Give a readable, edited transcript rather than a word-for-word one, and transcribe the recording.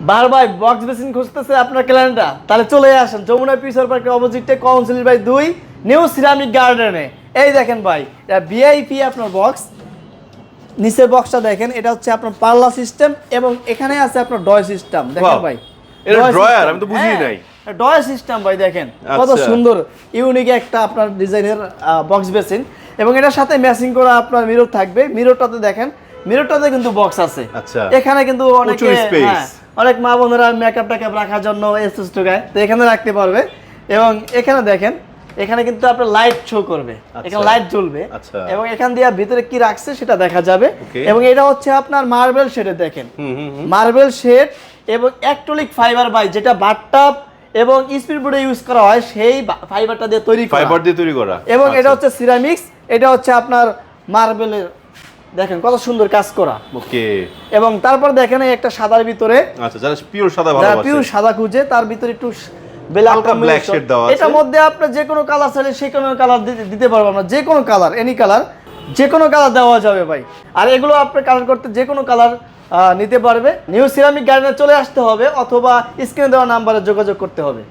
বার ভাই box basin খুঁজতেছে আপনার ক্লায়েন্টরা, তাহলে চলে আসেন যমুনা পিসর পার্কের অপোজিটে কাউন্সিল বাই 2 নিউ সিরামিক গার্ডেনে। এই দেখেন ভাই, এটা ভিআইপি আপনার বক্স। নিচের বক্সটা দেখেন, এটা হচ্ছে আপনার পাল্লা সিস্টেম এবং এখানে আছে আপনার ডয় সিস্টেম। দেখেন ভাই, এটা ড্রয়ার, আমি তো বুঝিই নাই। ডয় সিস্টেম ভাই, দেখেন কত সুন্দর ইউনিক একটা আপনার ডিজাইনের বক্স বেসিন। এবং এটার সাথে ম্যাচিং করা আপনার মিরর থাকবে। মিররটাতে দেখেন, মিররটাতে কিন্তু বক্স আছে। এখানে কিন্তু অনেক মা বোনেরা মেকআপ টেকআপ রাখার জন্য এসএসটুকায় তো এখানে রাখতে পারবে। এবং এখানে দেখেন, এখানে কিন্তু আপনার লাইট শো করবে, এখানে লাইট জ্বলবে এবং এখান দিয়ে ভিতরে কি রাখছে সেটা দেখা যাবে। এবং এটা হচ্ছে আপনার মার্বেল শেডে, দেখেন মার্বেল শেড এবং অ্যাক্রিলিক ফাইবার ভাই, যেটা বাথটাব এবং স্পিড বোর্ডে ইউজ করা হয় সেই ফাইবারটা দিয়ে তৈরি করা। এবং এটা হচ্ছে সিরামিক্স, এটা হচ্ছে আপনার মার্বেলের, দেখেন কত সুন্দর কাজ করা। ওকে। এবং তারপর দেখেন এই একটা সাদার ভিতরে, আচ্ছা যারা পিওর সাদা ভালোবাসে, পিওর সাদা খুঁজে তার ভিতরে একটু ব্ল্যাক শেড দেওয়া আছে। এটার মধ্যে আপনি যে কোনো কালার চাইলে সেই কোনো কালার দিতে পারবো আমরা, যে কোনো কালার, এনি কালার, যে কোনো কালার দেওয়া যাবে ভাই। আর এগুলো আপনি কালার করতে যে কোনো কালার নিতে পারবে। নিউ সিরামিক গার্ডেনে চলে আসতে হবে অথবা স্ক্রিনে দেওয়া নাম্বারে যোগাযোগ করতে হবে।